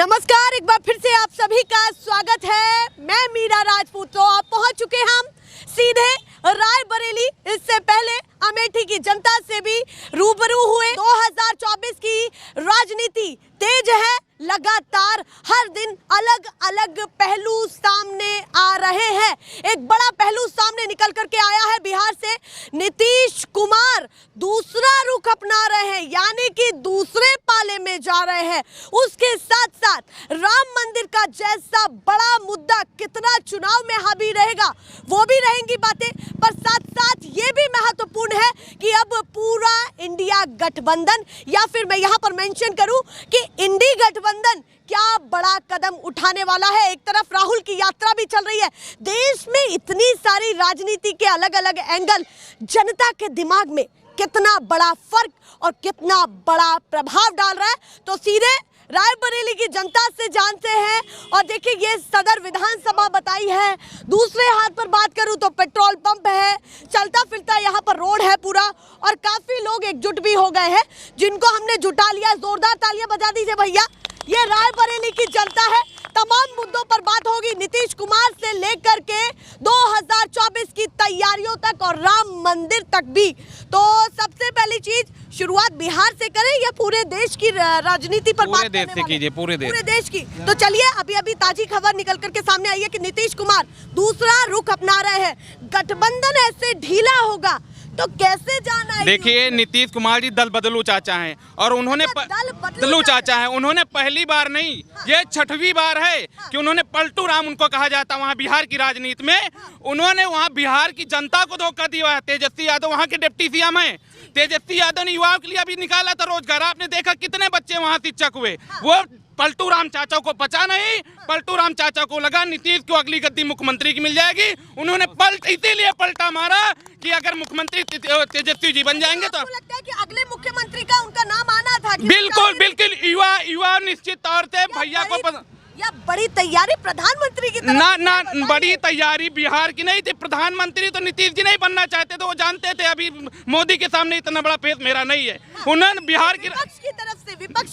नमस्कार, एक बार फिर से आप सभी का स्वागत है। मैं मीरा राजपूत। तो आप पहुंच चुके हम सीधे रायबरेली। इससे पहले अमेठी की जनता से भी रूबरू हुए। 2024 की राजनीति तेज है, लगातार हर दिन अलग अलग पहलू सामने आ रहे हैं। एक बड़ा पहलू सामने निकल करके आया है बिहार से। नीतीश कुमार दूसरा रुख अपना रहे हैं, यानी कि दूसरे पाले में जा रहे हैं। उसके साथ साथ राम मंदिर का जैसा बड़ा मुद्दा कितना चुनाव में हावी रहेगा वो भी रहेंगी बातें, पर साथ साथ ये भी महत्वपूर्ण है कि अब पूरा इंडिया गठबंधन, या फिर मैं यहाँ पर मेंशन करूं कि इंडी गठबंधन क्या बड़ा कदम उठाने वाला है। एक तरफ राहुल की यात्रा भी चल रही है। देश में इतनी सारी राजनीति के अलग अलग एंगल, जनता के दिमाग में कितना बड़ा फर्क और कितना बड़ा प्रभाव डाल रहा है, तो सीधे रायबरेली की जनता से जानते हैं। और देखिए, ये सदर विधानसभा बताई है। दूसरे हाथ पर बात करूं तो पेट्रोल पंप है, चलता फिरता यहाँ पर रोड है पूरा, और काफी लोग एकजुट भी हो गए हैं जिनको हमने जुटा लिया। जोरदार तालियां बजा दीजिए भैया। ये रायबरेली की जनता है। तमाम मुद्दों पर बात होगी, नीतीश कुमार से लेकर के 2024 की तैयारियों तक और राम मंदिर तक भी। तो सबसे पहली चीज, शुरुआत बिहार से करें या पूरे देश की राजनीति पर बात करने वाले? कीजिए, पूरे देश की। तो चलिए, अभी ताजी खबर निकल करके सामने आई है कि नीतीश कुमार दूसरा रुख अपना रहे हैं। गठबंधन ऐसे ढीला होगा तो कैसे जाना है? देखिए, नीतीश कुमार जी दल बदलू चाचा हैं, और उन्होंने बदलू चाचा हैं। उन्होंने पहली बार नहीं, ये छठवीं बार है कि उन्होंने पलटू राम उनको कहा जाता वहाँ बिहार की राजनीति में। उन्होंने वहाँ बिहार की जनता को धोखा दिया है। तेजस्वी यादव वहाँ के डिप्टी सीएम हैं। तेजस्वी यादव ने युवाओं के लिए अभी निकाला था रोजगार। आपने देखा कितने बच्चे वहाँ शिक्षक हुए। वो पलटू राम चाचा को पचा नहीं। पलटू राम चाचा को लगा नीतीश को अगली गद्दी मुख्यमंत्री की मिल जाएगी। उन्होंने इसीलिए पलटा मारा कि अगर मुख्यमंत्री तेजस्वी जी बन जाएंगे तो लगता है कि अगले मुख्यमंत्री का उनका नाम आना था। बिल्कुल युवा निश्चित तौर से भैया को या बड़ी तैयारी प्रधानमंत्री की तरफ ना बड़ी तैयारी बिहार की नहीं थी। प्रधानमंत्री तो नीतीश जी नहीं बनना चाहते थे, वो जानते थे अभी मोदी के सामने इतना बड़ा फेस मेरा नहीं है। उन्होंने बिहार की विपक्ष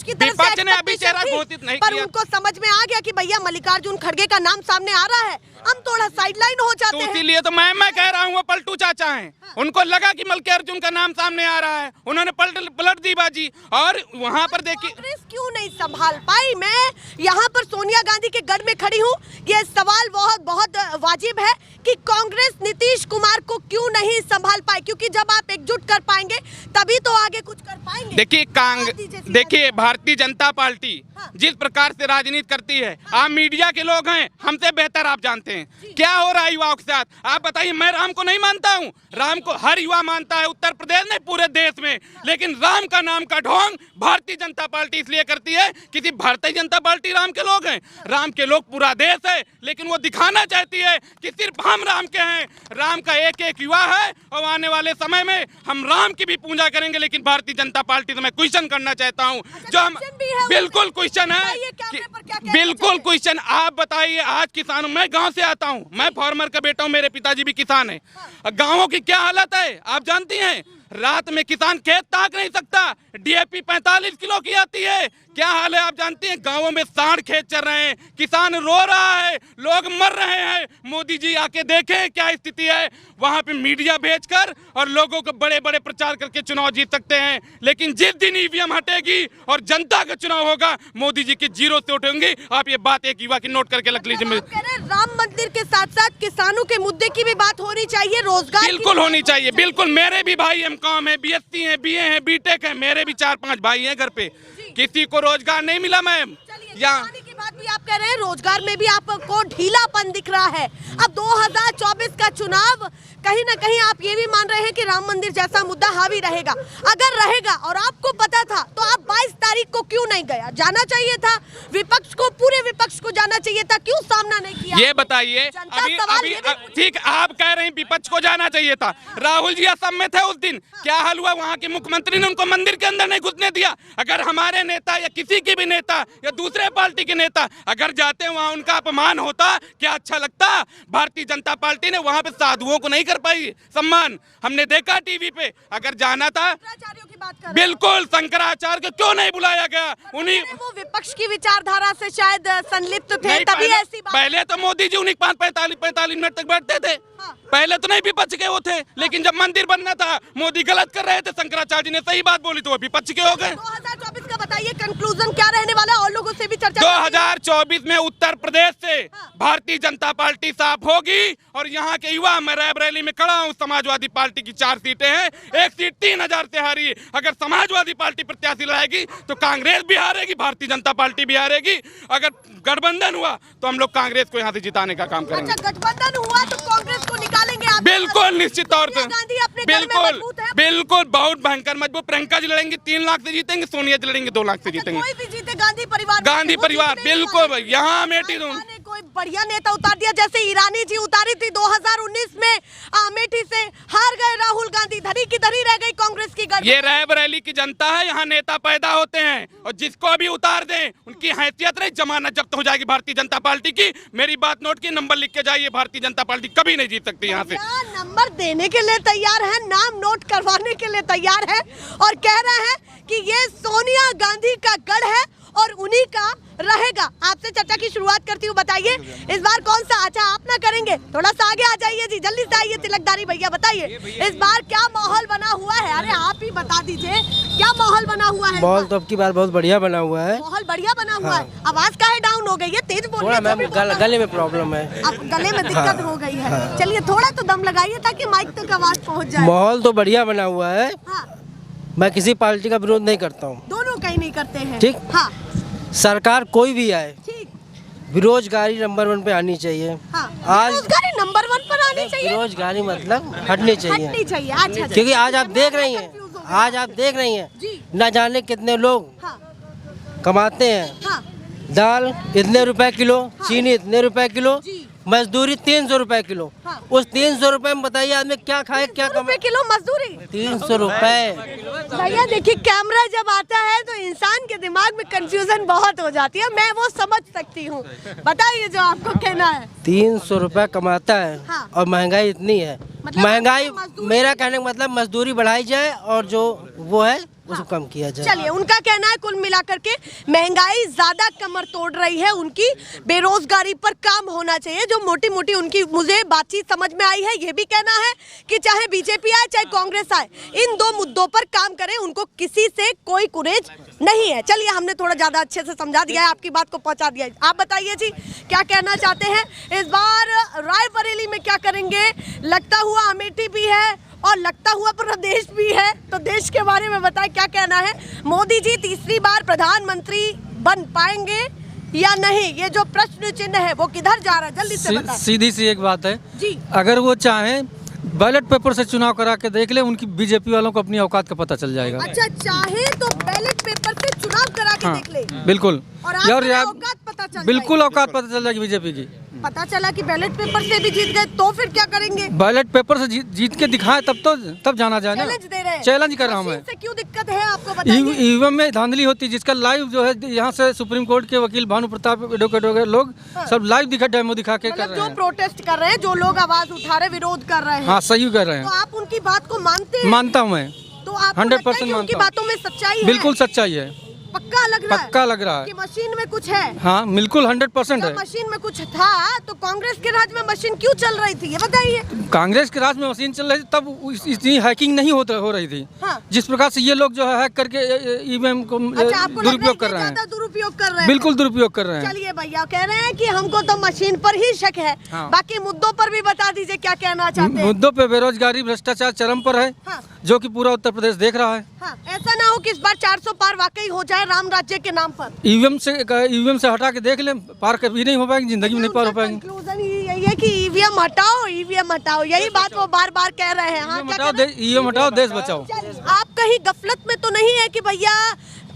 की तरफ से ने अभी चेहरा घोषित नहीं किया, पर उनको समझ में आ गया कि भैया मल्लिकार्जुन खड़गे का नाम सामने आ रहा है, हम थोड़ा साइडलाइन हो जाते हैं। इसीलिए तो मैं कह रहा हूँ वो पलटू चाचा हैं। उनको लगा कि मल्लिकार्जुन का नाम सामने आ रहा है, उन्होंने पलट दी बाजी। और वहाँ पर देखिए, कांग्रेस क्यों नहीं संभाल पाई? मैं यहाँ पर सोनिया गांधी के गढ़ में खड़ी हूँ। ये सवाल बहुत वाजिब है कि कांग्रेस नीतीश कुमार को क्यों नहीं संभाल पाई, क्योंकि जब आप एकजुट कर पाएंगे तभी तो आगे कुछ कर पाएंगे। देखिए भारतीय जनता पार्टी जिस प्रकार से राजनीति करती है, आप मीडिया के लोग हैं, हमसे बेहतर आप जानते हैं क्या हो रहा है युवाओं के साथ। आप बताइए, मैं राम को नहीं मानता हूँ, राम को हर युवा मानता है, उत्तर प्रदेश में पूरे देश में। लेकिन राम का नाम का ढोंग भारतीय जनता पार्टी इसलिए करती है कि भारतीय जनता पार्टी राम के लोग हैं, राम के लोग पूरा देश है, लेकिन वो दिखाना चाहती है कि सिर्फ हम राम के हैं। राम का एक एक युवा है, और आने वाले समय में हम राम की भी पूजा करेंगे। लेकिन भारतीय जनता पार्टी से मैं क्वेश्चन करना चाहता हूँ, जो हम बिल्कुल क्वेश्चन है, बिल्कुल क्वेश्चन। आप बताइए, आज किसानों, मैं गांव से आता हूं, मैं फार्मर का बेटा हूं, मेरे पिताजी भी किसान हैं। गांवों की क्या हालत है आप जानती हैं? रात में किसान खेत ताक नहीं सकता, डीएपी 45 किलो की आती है। क्या हाल है आप जानते हैं? गांवों में सांड खेत चल रहे हैं, किसान रो रहा है, लोग मर रहे हैं। मोदी जी आके देखें क्या स्थिति है। वहां पे मीडिया भेजकर और लोगों को बड़े बड़े प्रचार करके चुनाव जीत सकते हैं, लेकिन जिस दिन ईवीएम हटेगी और जनता का चुनाव होगा, मोदी जी की जीरो से उठेंगे। आप ये बात एक युवा की नोट करके रख लीजिए। राम मंदिर के साथ साथ किसानों के मुद्दे की भी बात होनी चाहिए, रोजगार बिल्कुल होनी चाहिए। बिल्कुल, मेरे भी भाई एमकॉम है, बीएससी है, बीए है, बीटेक है, मेरे भी 4-5 भाई हैं घर पे। किसी को रोजगार नहीं मिला मैम। यहाँ की बात भी आप कह रहे हैं, रोजगार में भी आपको ढीलापन दिख रहा है। अब 2024 का चुनाव, कहीं ना कहीं आप ये भी मान रहे हैं कि राम मंदिर जैसा मुद्दा हावी रहेगा। अगर रहेगा और आपको पता था, तो आप 22 तारीख को क्यों नहीं गया? जाना चाहिए था, विपक्ष को, पूरे विपक्ष को जाना चाहिए था, क्यों सामना नहीं किया? ये बताइए। अभी ठीक आप कह रहे हैं विपक्ष को जाना चाहिए था। राहुल जी असम में थे उस दिन, क्या हाल हुआ? वहाँ के मुख्यमंत्री ने उनको मंदिर के अंदर नहीं घुसने दिया। अगर हमारे नेता या किसी के भी नेता या दूसरे पार्टी के नेता अगर जाते वहाँ उनका अपमान होता, क्या अच्छा लगता? भारतीय जनता पार्टी ने वहाँ पे साधुओं को नहीं कर पाई सम्मान, हमने देखा टीवी पे। अगर जाना था, शंकराचार्यों की बात कर रहे हैं। बिल्कुल शंकराचार्य को क्यों नहीं बुलाया गया? उन्हीं वो विपक्ष की विचारधारा से शायद संलिप्त थे, नहीं, तभी ऐसी बात। पहले तो मोदी जी उन्हीं 45 मिनट तक बैठते थे। हाँ। पहले तो नहीं विपक्ष के वो थे, लेकिन जब मंदिर बनना था मोदी गलत कर रहे थे, शंकराचार्य जी ने सही बात बोली तो वो विपक्ष के हो गए। 2024 का बताइए कंक्लूजन क्या रहने वाला है, और लोगों से भी चर्चा। 2024 में उत्तर प्रदेश से हाँ। भारतीय जनता पार्टी साफ होगी, और यहाँ के युवा, मैं रायबरेली में खड़ा हूँ, समाजवादी पार्टी की 4 सीटें हैं, 1 सीट 3000 से हारी है। अगर समाजवादी पार्टी प्रत्याशी लाएगी तो कांग्रेस भी हारेगी, भारतीय जनता पार्टी भी हारेगी। अगर गठबंधन हुआ तो हम लोग कांग्रेस को यहाँ से जिताने का काम करेंगे। अच्छा, गठबंधन हुआ तो कांग्रेस को निकालेंगे आप? बिल्कुल, निश्चित तौर से। सोनिया गांधी अपने घर में बिल्कुल मजबूत है? बिल्कुल, बहुत भयंकर मजबूत। प्रियंका जी लड़ेंगी 3 लाख से जीतेंगे, सोनिया जी लड़ेंगी 2 लाख से जीतेंगे। कोई भी जीते, गांधी परिवार। गांधी परिवार, बिल्कुल भाई, यहाँ अमेठी दूं। कोई बढ़िया नेता उतार दिया, जैसे ईरानी जी उतारी थी 2019 में, अमेठी से हार गए राहुल गांधी, धरी की धरी रह गई कांग्रेस की गठबंधन। ये रायबरेली की जनता है, यहाँ नेता पैदा होते हैं, और जिसको भी उतार दें उनकी हैसियत रही, जमानत जब्त हो जाएगी भारतीय जनता पार्टी की। मेरी बात नोट की, नंबर लिख के जाइए, भारतीय जनता पार्टी कभी नहीं जीत सकती यहाँ से। नंबर देने के लिए तैयार है, नाम नोट करवाने के लिए तैयार है, और कह रहे हैं कि ये सोनिया गांधी का गढ़ है और उन्हीं का रहेगा। आपसे चर्चा की शुरुआत करती हूँ, बताइए इस बार कौन सा? अच्छा, आप ना करेंगे, थोड़ा सा आगे आ जाइए जी, जल्दी से आइए तिलकदारी भैया, बताइए इस बार क्या माहौल बना हुआ है? अरे आप ही बता दीजिए क्या माहौल बना हुआ है? माहौल तो अब की बार बहुत बढ़िया बना हुआ है। माहौल बढ़िया बना हुआ है। आवाज काहे डाउन हो गई है? तेज थोड़ा बोलिए। मैम गले में प्रॉब्लम है। अब गले में दिक्कत हो गई है, चलिए थोड़ा तो दम लगाइए ताकि माइक तक आवाज पहुँच जाए। माहौल तो बढ़िया बना हुआ है। हाँ, मैं किसी पार्टी का विरोध नहीं करता हूँ। दोनों कहीं नहीं करते हैं। ठीक। हाँ, सरकार कोई भी आए, ठीक। बेरोजगारी नंबर 1 पे आनी चाहिए। हाँ, आज बेरोजगारी नंबर 1 पर आनी चाहिए। बेरोजगारी मतलब हटनी चाहिए, हटनी चाहिए। अच्छा, क्योंकि आज आप देख रही हैं, आज आप देख रही हैं, जी। न जाने कितने लोग हाँ, कमाते हैं। हाँ, दाल इतने रुपए किलो, चीनी इतने रुपए किलो, जी। मजदूरी 300 रुपए किलो। हाँ। उस 300 रुपए में बताइए आदमी क्या खाए, क्या 300 रुपए कमाए? किलो मजदूरी। 300 रुपए। भैया देखिए, कैमरा जब आता है तो इंसान के दिमाग में कंफ्यूजन बहुत हो जाती है, मैं वो समझ सकती हूँ। बताइए जो आपको कहना है। 300 रुपए कमाता है। हाँ। और महंगाई इतनी है। मतलब महंगाई, मजदूरी- मेरा कहने का मतलब मजदूरी बढ़ाई जाए और जो वो है उसको कम किया जाए। चलिए, उनका कहना है कुल मिलाकर के महंगाई ज्यादा कमर तोड़ रही है उनकी, बेरोजगारी पर काम होना चाहिए। जो मोटी मोटी उनकी मुझे बातचीत समझ में आई है, ये भी कहना है कि चाहे बीजेपी आए चाहे कांग्रेस आए, इन 2 मुद्दों पर काम करें, उनको किसी से कोई कुरेज नहीं है। चलिए, हमने थोड़ा ज्यादा अच्छे से समझा दिया है, आपकी बात को पहुंचा दिया है। आप बताइए जी, क्या कहना चाहते हैं इस बार रायबरेली में? क्या करेंगे? लगता हुआ अमेठी भी है और लगता हुआ प्रदेश भी है, तो देश के बारे में बताएं, क्या कहना है? मोदी जी तीसरी बार प्रधानमंत्री बन पाएंगे या नहीं? ये जो प्रश्न चिन्ह है वो किधर जा रहा है, जल्दी से बताएं। सीधी सी एक बात है जी। अगर वो चाहें बैलेट पेपर से चुनाव करा के देख ले, उनकी बीजेपी वालों को अपनी औकात का पता चल जाएगा। अच्छा, चाहे तो बैलेट पेपर से चुनाव करा के हाँ, देख ले। बिल्कुल। और यार आपको औकात पता चल बिल्कुल औकात पता चल जाएगी बीजेपी की। पता चला कि बैलेट पेपर से भी जीत गए तो फिर क्या करेंगे? बैलेट पेपर से जीत के दिखाए तब जाना जाए ना। चैलेंज दे रहे हैं। चैलेंज कर रहा हूँ मैं। मशीन से क्यों दिक्कत है आपको बताइए? ईवीएम में धांधली होती है, जिसका लाइव जो है यहाँ से सुप्रीम कोर्ट के वकील भानु प्रताप एडवोकेट वगैरह लोग सब लाइव डेमो दिखा के कर मतलब रहे जो हैं। प्रोटेस्ट कर रहे हैं, जो लोग आवाज उठा रहे, विरोध कर रहे हैं, हाँ, सही कर रहे तो हैं। आप उनकी बात को मानते हैं? मानता हूँ मैं, तो आपको 100% लगता है कि उनकी मानता हूँ। बातों में सच्चाई है? बिल्कुल सच्चाई है, पक्का लग रहा है? पक्का लग रहा कि है। मशीन में कुछ है? हाँ, बिल्कुल 100% है। जब मशीन में कुछ था तो कांग्रेस के राज में मशीन क्यों चल रही थी, ये बताइए। कांग्रेस के राज में मशीन चल रही थी तब इतनी हैकिंग नहीं हो रही थी। हाँ। जिस प्रकार से ये लोग जो है हैक करके ईवीएम को अच्छा, आपको लग रहा है दुरुपयोग कि कर रहे ज्यादा हैं। दुरुपयोग कर रहे हैं? बिल्कुल दुरुपयोग कर रहे हैं। चलिए भैया, कह रहे हैं कि हमको तो मशीन पर ही शक है। हाँ। बाकी मुद्दों पर भी बता दीजिए, क्या कहना चाहते हैं? मुद्दों पे बेरोजगारी भ्रष्टाचार चरम पर है, हाँ। जो कि पूरा उत्तर प्रदेश देख रहा है। हाँ, ऐसा ना हो कि इस बार 400 पार वाकई हो जाए राम राज्य के नाम पर। ईवीएम से हटा के देख ले, पार कभी नहीं हो पाएंगे, जिंदगी में नहीं पार हो पाएंगे। कंक्लूजन यही है कि ईवीएम हटाओ, ईवीएम हटाओ, यही बात वो बार बार कह रहे हैं। हाँ, क्या कह रहे हैं? ईवीएम हटाओ, देश बचाओ। आप कहीं गफलत में तो नहीं है कि भैया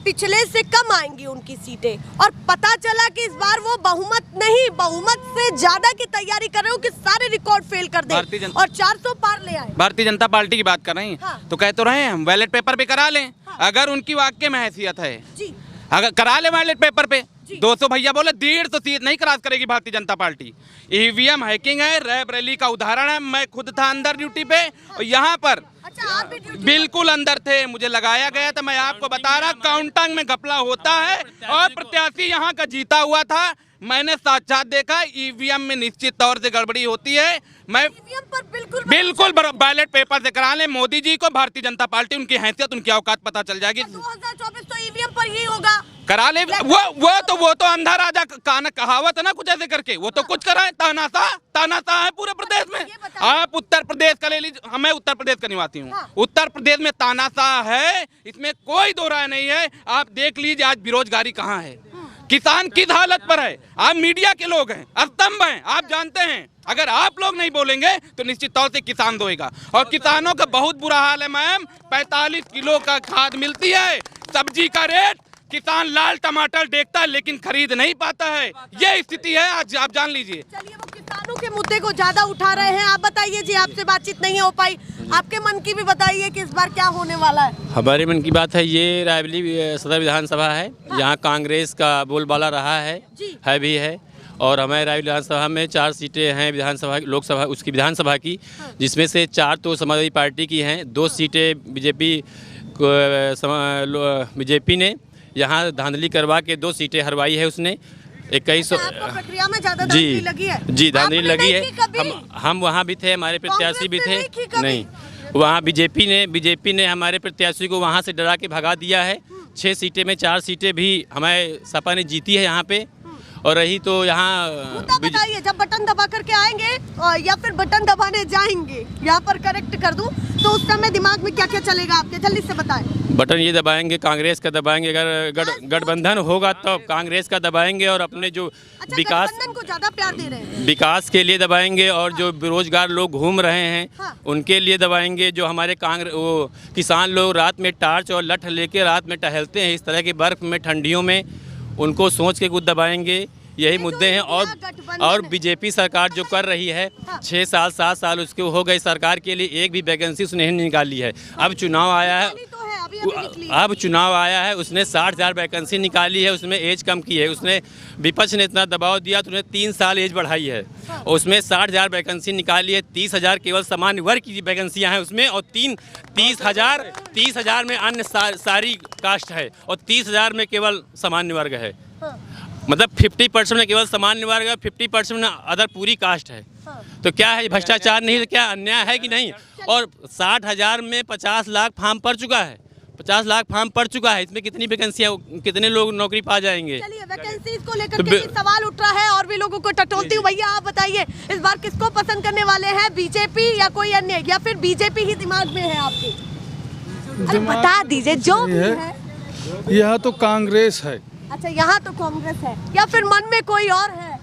पिछले से कम आएंगी उनकी सीटें, और पता चला कि इस बार वो बहुमत नहीं, बहुमत से ज्यादा की तैयारी कर रहे हो कि सारे रिकॉर्ड फेल कर भारतीय दे जनता- और 400 पार ले आए? भारतीय जनता पार्टी की बात कर रहे हैं हाँ। तो कह तो रहे हैं हम बैलेट पेपर भी करा लें, हाँ। अगर उनकी वाकई में हैसियत है। जी। अगर करा ले बैलेट पेपर पे 200 भैया बोले 150 सीट नहीं क्रॉस करेगी Bharatiya Janata party. EVM hacking है, रायबरेली का उदाहरण है। मैं खुद था अंदर ड्यूटी पे और यहाँ पर अच्छा, आप भी ड्यूटी बिल्कुल अंदर थे, मुझे लगाया गया था। मैं आपको बता रहा, काउंटिंग में घपला होता है और प्रत्याशी यहाँ का जीता हुआ था। मैंने साक्षात देखा, ईवीएम में निश्चित तौर से गड़बड़ी होती है। मैं ईवीएम पर बिल्कुल बैलेट पेपर से करा ले मोदी जी को, भारतीय जनता पार्टी, उनकी हैसियत, उनकी औकात पता चल जाएगी। 2024 तो ईवीएम पर ही होगा। करा ले वो तो अंधा राजा काना कहावत है ना, कुछ ऐसे करके वो तो कुछ कराए। तानाशाह है पूरे प्रदेश में। आप उत्तर प्रदेश का ले लीजिए, मैं उत्तर प्रदेश का निवासी हूँ। उत्तर प्रदेश में तानाशाह है, इसमें कोई दो राय नहीं है। आप देख लीजिए आज बेरोजगारी कहाँ है, किसान किस हालत पर है। आप मीडिया के लोग हैं, स्तंभ हैं, आप जानते हैं। अगर आप लोग नहीं बोलेंगे तो निश्चित तौर से किसान रोएगा। और किसानों का बहुत बुरा हाल है मैम। 45 किलो का खाद मिलती है, सब्जी का रेट किसान लाल टमाटर देखता है लेकिन खरीद नहीं पाता है। ये स्थिति है आज, आप जान लीजिए। चलिए, वो किसानों के मुद्दे को ज्यादा उठा रहे हैं। आप बताइए जी, आपसे बातचीत नहीं हो पाई, आपके मन की भी बताइए कि इस बार क्या होने वाला है। हमारे मन की बात है, ये रायबरेली सदर विधानसभा है। यहाँ कांग्रेस का बोलबाला रहा है भी है। और हमारे रायबरेली विधानसभा में 4 सीटें हैं विधानसभा लोकसभा उसकी विधानसभा की, जिसमें से 4 तो समाजवादी पार्टी की हैं, 2 सीटें बीजेपी ने यहाँ धांधली करवा के 2 सीटें हरवाई है उसने। 2100 प्रक्रिया में ज्यादा धांधली लगी है। जी धांधली लगी है। हम वहाँ भी थे, हमारे प्रत्याशी भी थे। नहीं, वहाँ बीजेपी ने हमारे प्रत्याशी को वहाँ से डरा के भगा दिया है। 6 सीटें में 4 सीटें भी हमारे सपा ने जीती है यहाँ पे। और रही तो यहाँ बताइए, जब बटन दबा करके आएंगे या फिर बटन दबाने जाएंगे, यहाँ पर करेक्ट कर दूं, तो उस समय दिमाग में क्या क्या चलेगा आपके, जल्दी से बताएं। बटन ये दबाएंगे, कांग्रेस का दबाएंगे। अगर गठबंधन होगा तो कांग्रेस का दबाएंगे और अपने जो विकास को ज्यादा प्यार दे रहे हैं, विकास के लिए दबाएंगे। और जो बेरोजगार लोग घूम रहे हैं उनके लिए दबाएंगे। जो हमारे किसान लोग रात में टार्च और लठ लेके रात में टहलते हैं इस तरह की बर्फ में, ठंडियों में, उनको सोच के कुछ दबाएंगे। यही मुद्दे हैं। और बीजेपी सरकार जो कर रही है, 6 साल 7 साल उसके हो गए सरकार के लिए, एक भी वैकेंसी उसने नहीं निकाली है। अब चुनाव आया है, उसने 60,000 वैकेंसी निकाली है, उसमें एज कम की है। उसने विपक्ष ने इतना दबाव दिया तो उसने 3 साल एज बढ़ाई है। उसमें 60,000 वैकेंसी निकाली है। 30,000 केवल सामान्य वर्ग की वैकेंसियाँ हैं उसमें, और 30,000 में अन्य सारी कास्ट है, और 30,000 में केवल सामान्य वर्ग है। मतलब 50% में केवल सामान्य वर्ग है, 50% में अदर पूरी कास्ट है। तो क्या है, भ्रष्टाचार नहीं तो क्या अन्याय है कि नहीं। और 60,000 में 50 लाख फॉर्म पड़ चुका है, 50 लाख फॉर्म पड़ चुका है। इसमें कितनी वैकेंसियाँ, कितने लोग नौकरी पा जाएंगे। चलिए, वैकेंसीज को लेकर के सवाल उठ रहा है और भी लोगों को टटोलती हूँ। भैया आप बताइए, इस बार किसको पसंद करने वाले हैं, बीजेपी या कोई अन्य, या फिर बीजेपी ही दिमाग में है आपके? अरे बता दीजिए जो भी है। यहाँ तो कांग्रेस है। अच्छा, यहाँ तो कांग्रेस है, या फिर मन में कोई और है?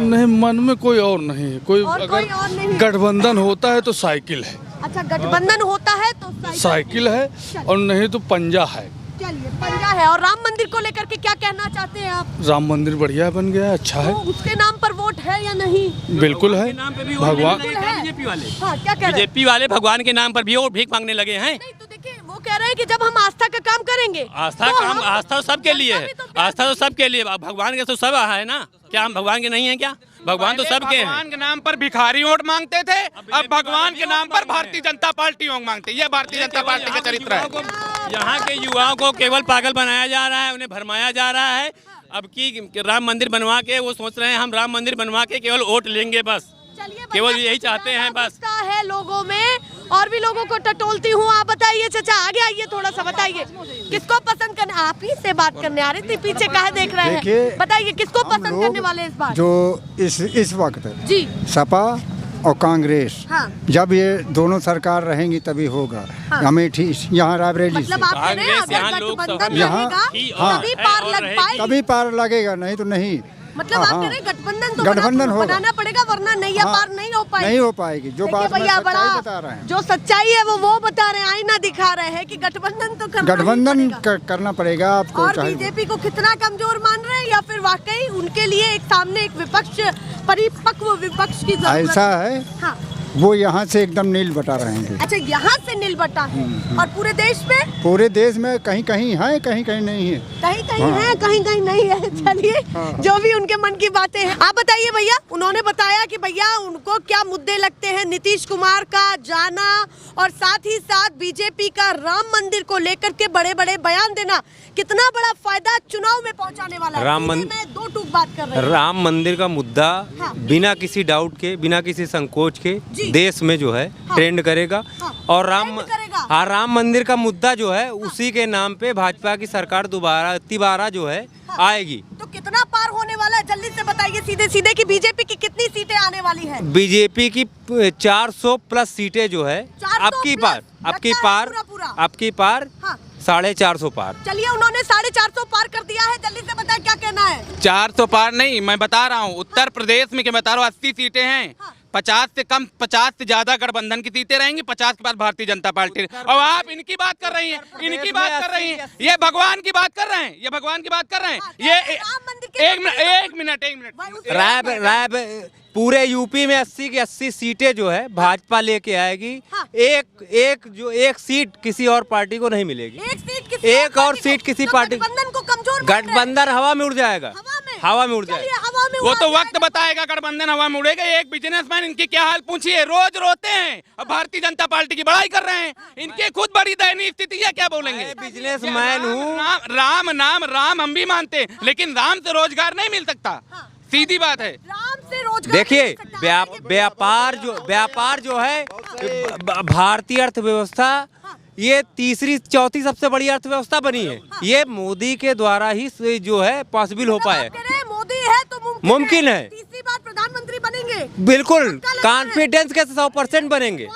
नहीं, मन में कोई और नहीं है। अगर गठबंधन होता है तो साइकिल है। अच्छा, गठबंधन होता है तो साइकिल है, और नहीं तो पंजा है। चलिए, पंजा है। और राम मंदिर को लेकर के क्या कहना चाहते हैं आप? राम मंदिर बढ़िया बन गया, अच्छा है। तो उसके नाम पर वोट है या नहीं? बिल्कुल है। भगवान बीजेपी वाले भगवान के नाम पर भी वोट भीख मांगने लगे हैं। नहीं, तो देखिए, वो कह रहे हैं कि जब हम आस्था का काम करेंगे, आस्था तो सबके लिए है। आस्था तो सबके लिए, भगवान के तो सब है ना। क्या हम भगवान के नहीं है क्या? भगवान तो सबके हैं। भगवान के नाम पर भिखारी वोट मांगते थे, अब भगवान के नाम पर भारतीय जनता पार्टी वोट मांगते हैं। ये भारतीय जनता पार्टी का चरित्र है। यहाँ के युवाओं को केवल पागल बनाया जा रहा है, उन्हें भरमाया जा रहा है। अब की राम मंदिर बनवा के वो सोच रहे हैं हम राम मंदिर बनवा के केवल वोट लेंगे, बस केवल यही चाहते हैं। बस है लोगों में, और भी लोगों को टटोलती हूँ। आप बताइए चाचा, आगे आइए, थोड़ा सा बताइए, किसको पसंद करने? आप ही से बात करने आ रही थी, पीछे काहे देख रहे हैं? बताइए, किसको पसंद करने वाले इस बार? जो इस वक्त जी, सपा और कांग्रेस, जब ये दोनों सरकार रहेंगी तभी होगा। अमेठी यहाँ रायबरेली मतलब आप कह रहे हैं अगर गठबंधन रहेगा तभी पार लगेगा, नहीं तो नहीं। मतलब आप कह रहे हैं गठबंधन तो बनाना पड़ेगा, वरना नहीं पार नहीं हो पाएगी। जो बात मैं सच्चाई बता रहे हैं, जो सच्चाई है वो बता रहे हैं, आईना दिखा रहे हैं कि गठबंधन तो करना पड़ेगा आपको। और बीजेपी को कितना कमजोर मान रहे हैं, या फिर वाकई उनके लिए एक सामने एक विपक्ष, परिपक्व विपक्ष की जरूरत ऐसा है? वो यहाँ से एकदम नील बटा रहेंगे। अच्छा, यहाँ से नील बटा है। और पूरे देश में? पूरे देश में कहीं कहीं है, कहीं कहीं नहीं है। कहीं कहीं है, कहीं कहीं नहीं है। चलिए, जो भी उनके मन की बातें हैं। आप बताइए भैया, उन्होंने बताया कि भैया उनको क्या मुद्दे लगते हैं, नीतीश कुमार का जाना और साथ ही साथ बीजेपी का राम मंदिर को लेकर के बड़े बड़े बयान देना कितना बड़ा फायदा चुनाव में पहुंचाने वाला है। राम मैं दो टूक बात कर रही हूँ। राम मंदिर का मुद्दा बिना किसी डाउट के, बिना किसी संकोच के देश में जो है ट्रेंड करेगा। और राम मंदिर का मुद्दा जो है उसी के नाम पे भाजपा की सरकार दोबारा जो है आएगी। तो कितना पार होने वाला है, जल्दी से बताइए सीधे सीधे कि बीजेपी की कितनी सीटें आने वाली है? बीजेपी की 400 प्लस सीटें जो है आपकी पार 450 पार। चलिए, उन्होंने 450 पार कर दिया है। जल्दी से बताएं क्या कहना है। 400 पार नहीं, मैं बता रहा हूँ उत्तर प्रदेश में, क्या बता रहा हूँ, 80 सीटें हैं। 50 से कम, 50 से ज्यादा गठबंधन की सीटें रहेंगी, 50 के बाद भारतीय जनता पार्टी। और आप इनकी बात कर रही हैं, इनकी बात कर रही हैं, ये भगवान की बात कर रहे हैं, ये भगवान की बात कर रहे हैं। ये एक मिनट राय पूरे यूपी में 80 की 80 सीटें जो है भाजपा लेके आएगी। एक सीट किसी और पार्टी को नहीं मिलेगी। एक और सीट किसी पार्टी, गठबंधन को कमजोर, गठबंधन हवा में उड़ जाएगा। हवा में उड़ जाएगा। वो तो वक्त बताएगा गठबंधन हवा में उड़ेगा। एक बिजनेसमैन, इनकी क्या हाल पूछिए, रोज रोते हैं और भारतीय जनता पार्टी की बड़ाई कर रहे हैं। इनके खुद बड़ी दयनीय स्थिति है, क्या बोलेंगे। बिजनेसमैन हूँ। राम हम भी मानते हैं, लेकिन राम से रोजगार नहीं मिल सकता। सीधी बात है। राम से रोजगार देखिए, व्यापार जो है भारतीय अर्थव्यवस्था ये तीसरी चौथी सबसे बड़ी अर्थव्यवस्था बनी है। ये मोदी के द्वारा ही जो है पॉसिबल हो पाया। मोदी है तो मुमकिन है। तीसरी बार प्रधानमंत्री बनेंगे, बिल्कुल कॉन्फिडेंस के 100% बनेंगे।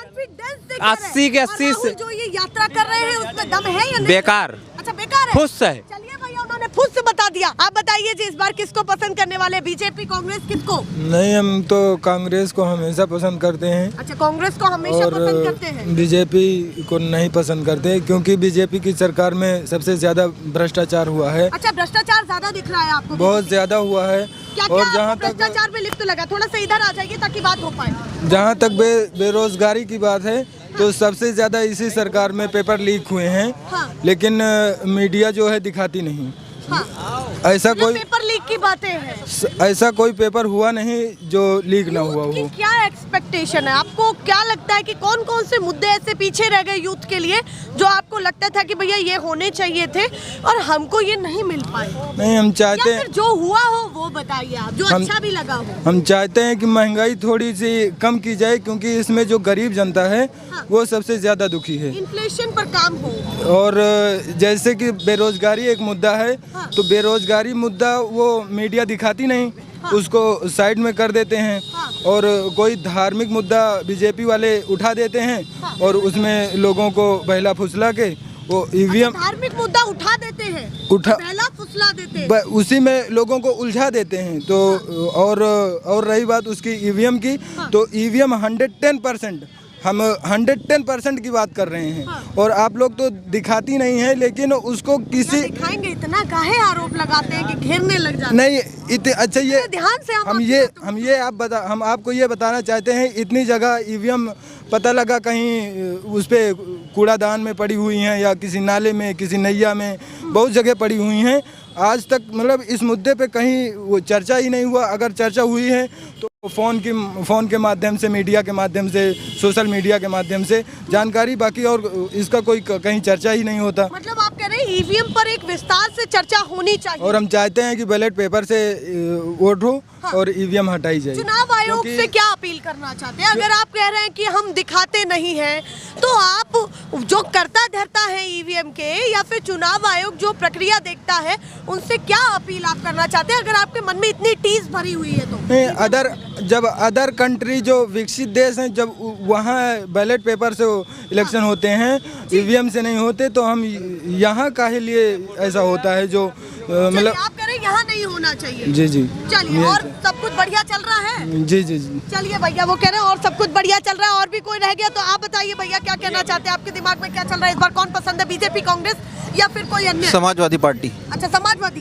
80 के 80 से जो ये यात्रा कर रहे हैं उसमें दम है या नहीं? बेकार। अच्छा, बेकार है। फुस है। चलिए भैया, उन्होंने फुस बता दिया। आप बताइए जी, इस बार किसको पसंद करने वाले, बीजेपी, कांग्रेस, किसको? नहीं, हम तो कांग्रेस को हमेशा पसंद करते हैं। अच्छा, कांग्रेस को हमेशा पसंद करते हैं। बीजेपी को नहीं पसंद करते, क्योंकि बीजेपी की सरकार में सबसे ज्यादा भ्रष्टाचार हुआ है। अच्छा, भ्रष्टाचार ज्यादा दिख रहा है आपको? बहुत ज्यादा हुआ है। और जहाँ तक भ्रष्टाचार में लिप्त लगा, थोड़ा सा इधर आ जाइए ताकि बात हो पाए। जहाँ तक बेरोजगारी की बात है तो सबसे ज्यादा इसी सरकार में पेपर लीक हुए हैं। लेकिन मीडिया जो है दिखाती नहीं। ऐसा कोई पेपर लीक की बातें हैं, ऐसा कोई पेपर हुआ नहीं जो लीक ना हुआ हो। क्या एक्सपेक्टेशन है आपको? क्या लगता है कि कौन कौन से मुद्दे ऐसे पीछे रह गए यूथ के लिए जो आपको लगता था कि भैया ये होने चाहिए थे और हमको ये नहीं मिल पाए? नहीं, हम चाहते हैं जो हुआ हो वो बताइए आप, जो अच्छा भी लगा हो। हम चाहते हैं कि महंगाई थोड़ी सी कम की जाए, क्योंकि इसमें जो गरीब जनता है वो सबसे ज्यादा दुखी है। इन्फ्लेशन पर काम हो। और जैसे कि बेरोजगारी एक मुद्दा है, तो बेरोजगारी मुद्दा वो मीडिया दिखाती नहीं, उसको साइड में कर देते हैं। और कोई धार्मिक मुद्दा बीजेपी वाले उठा देते हैं और उसमें लोगों को बहला फुसला के वो ईवीएम धार्मिक मुद्दा उठा देते हैं, बहला फुसला देते हैं, उसी में लोगों को उलझा देते हैं। तो और रही बात उसकी ईवीएम की, तो ईवीएम 110%, हम 110% की बात कर रहे हैं। और आप लोग तो दिखाती नहीं है, लेकिन उसको किसी दिखाएंगे, इतना काहे आरोप लगाते हैं कि घेरने लग जाते हैं? नहीं, अच्छा, ये ध्यान से हम आपको ये बताना चाहते हैं, इतनी जगह ईवीएम पता लगा कहीं उस पे कूड़ादान में पड़ी हुई हैं या किसी नाले में, किसी नैया में, बहुत जगह पड़ी हुई हैं। आज तक मतलब इस मुद्दे पे कहीं वो चर्चा ही नहीं हुआ। अगर चर्चा हुई है तो फ़ोन के माध्यम से, मीडिया के माध्यम से, सोशल मीडिया के माध्यम से जानकारी, बाकी और इसका कोई कहीं चर्चा ही नहीं होता। मतलब आप कह रहे हैं ईवीएम पर एक विस्तार से चर्चा होनी चाहिए। और हम चाहते हैं कि बैलेट पेपर से वोट हो और ईवीएम हटाई जाए। चुनाव आयोग से क्या अपील करना चाहते हैं? अगर आप कह रहे हैं कि हम दिखाते नहीं हैं, तो आप जो करता धरता है ईवीएम के, या फिर चुनाव आयोग जो प्रक्रिया देखता है, उनसे क्या अपील आप करना चाहते हैं, अगर आपके मन में इतनी टीस भरी हुई है तो? नहीं, जब अदर कंट्री जो विकसित देश हैं, जब वहाँ बैलेट पेपर से इलेक्शन होते हैं, ईवीएम से नहीं होते, तो हम यहाँ काहे लिए ऐसा होता है जो मतलब आप कह रहे हैं यहाँ नहीं होना चाहिए? जी जी। चलिए, और सब कुछ बढ़िया चल रहा है? जी जी जी। चलिए भैया, वो कह रहे हैं और सब कुछ बढ़िया चल रहा है। और भी कोई रह गया तो आप बताइए भैया, क्या कहना चाहते हैं? आपके दिमाग में क्या चल रहा है इस बार? कौन पसंद है, बीजेपी, कांग्रेस या फिर कोई अन्य? समाजवादी पार्टी। अच्छा, समाजवादी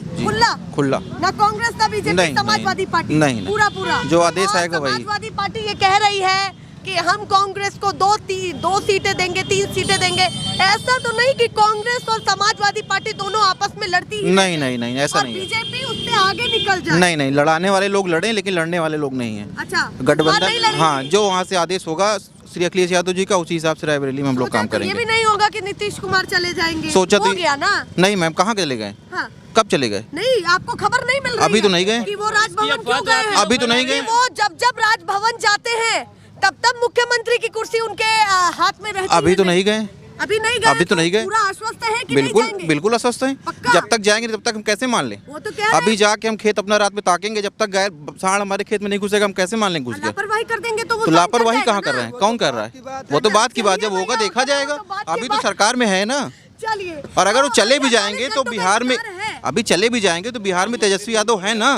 खुला ना कांग्रेस ना बीजेपी, समाजवादी पार्टी? नहीं, पूरा जो आदेश आएगा वही। समाजवादी पार्टी ये कह रही है कि हम कांग्रेस को दो सीटें देंगे, 3 सीटें देंगे, ऐसा तो नहीं कि कांग्रेस और समाजवादी पार्टी दोनों आपस में लड़ती है। नहीं ऐसा नहीं है। बीजेपी उससे आगे निकल जाए। नहीं लड़ाने वाले लोग लड़े, लेकिन लड़ने वाले लोग नहीं है। अच्छा, गठबंधन, हाँ, जो वहाँ से आदेश होगा श्री अखिलेश यादव जी का, उसी हिसाब से रायबरेली में हम लोग काम करेंगे। ये भी नहीं होगा कि नीतीश कुमार चले जाएंगे। सोचा हो तो गया ना। नहीं मैम, कहाँ चले गए? हाँ। कब चले गए? नहीं, आपको खबर नहीं मिल रही अभी है तो नहीं गए कि वो राजभवन क्यों गए हैं? अभी तो नहीं गए। वो जब राजभवन जाते हैं तब मुख्यमंत्री की कुर्सी उनके हाथ में रहती है। अभी तो नहीं गए। अभी नहीं गए। अभी तो नहीं गए। पूरा आश्वस्त है कि बिल्कुल नहीं जाएंगे? बिल्कुल आश्वस्त है। जब तक जाएंगे तब तक हम कैसे मान लें? वो तो क्या अभी जाके हम खेत अपना रात में ताकेंगे, जब तक गाय सांड हमारे खेत में नहीं घुसेगा हम कैसे मान लें घुस गए? लापरवाही कर देंगे तो वो तो साइन लापरवाही कर कहाँ जाएगा कर रहे हैं? ना। कौन कर रहा है? वो तो बात की बात, जब होगा देखा जाएगा। अभी तो सरकार में है ना। चलिए, और अगर वो चले भी हमारे जाएंगे तो जन तो बिहार में, बेकार है। अभी चले भी जाएंगे तो बिहार में तेजस्वी यादव है ना।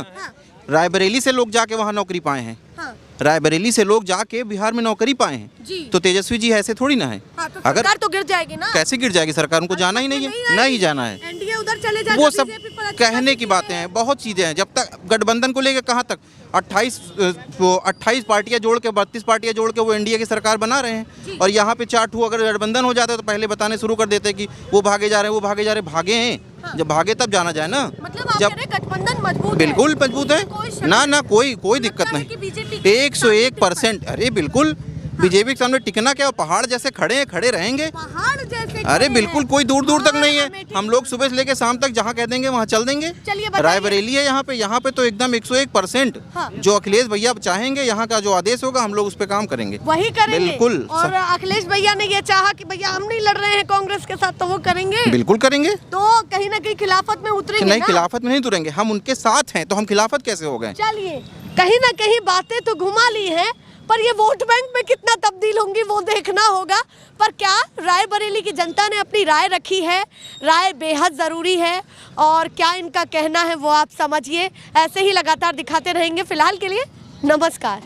रायबरेली से लोग जाके वहाँ नौकरी पाए हैं। हाँ। रायबरेली से लोग जाके बिहार में नौकरी पाए हैं। जी। तो तेजस्वी जी ऐसे थोड़ी ना है। हाँ, तो अगर सरकार तो गिर जाएगी ना। कैसे गिर जाएगी सरकार? उनको जाना ही नहीं है, नहीं जाना है। एनडीए उधर चले जाएगा, वो सब बीजेपी पर अच्छा कहने की बातें हैं, बहुत चीजें हैं। जब तक गठबंधन को लेकर कहाँ तक 28 पार्टियां जोड़ के 32 पार्टियां जोड़ के वो एनडीए की सरकार बना रहे हैं। और यहाँ पे 4 ठू अगर गठबंधन हो जाता है तो पहले बताने शुरू कर देते कि वो भागे जा रहे हैं, वो भागे जा रहे हैं। भागे हैं, जब भागे तब जाना जाए ना। मतलब आप जब कह रहे हैं गठबंधन मजबूत है? बिल्कुल मजबूत है ना, कोई दिक्कत कि नहीं। बीजेपी 101%। अरे बिल्कुल, बीजेपी के सामने टिकना क्या, पहाड़ जैसे खड़े रहेंगे। पहाड़ जैसे अरे बिल्कुल, कोई दूर दूर तक नहीं है। अमेठी। हम लोग सुबह से लेके शाम तक जहाँ कह देंगे वहाँ चल देंगे। चलिए बताइए। रायबरेली है यहाँ पे तो एकदम 101%। हाँ। जो अखिलेश भैया चाहेंगे, यहाँ का जो आदेश होगा हम लोग उस पर काम करेंगे। वही करेंगे। बिल्कुल। और अखिलेश भैया ने ये चाहा कि भैया हम नहीं लड़ रहे हैं कांग्रेस के साथ, तो वो करेंगे। बिल्कुल करेंगे। तो कहीं ना कहीं खिलाफत में उतरेंगे नहीं, ना? खिलाफत में नहीं तुरेंगे, हम उनके साथ हैं, तो हम खिलाफत कैसे हो गए? चलिए, कहीं ना कहीं बातें तो घुमा ली हैं, पर ये वोट बैंक में कितना तब्दील होंगी वो देखना होगा। पर क्या रायबरेली की जनता ने अपनी राय रखी है? राय बेहद ज़रूरी है और क्या इनका कहना है वो आप समझिए। ऐसे ही लगातार दिखाते रहेंगे। फिलहाल के लिए नमस्कार।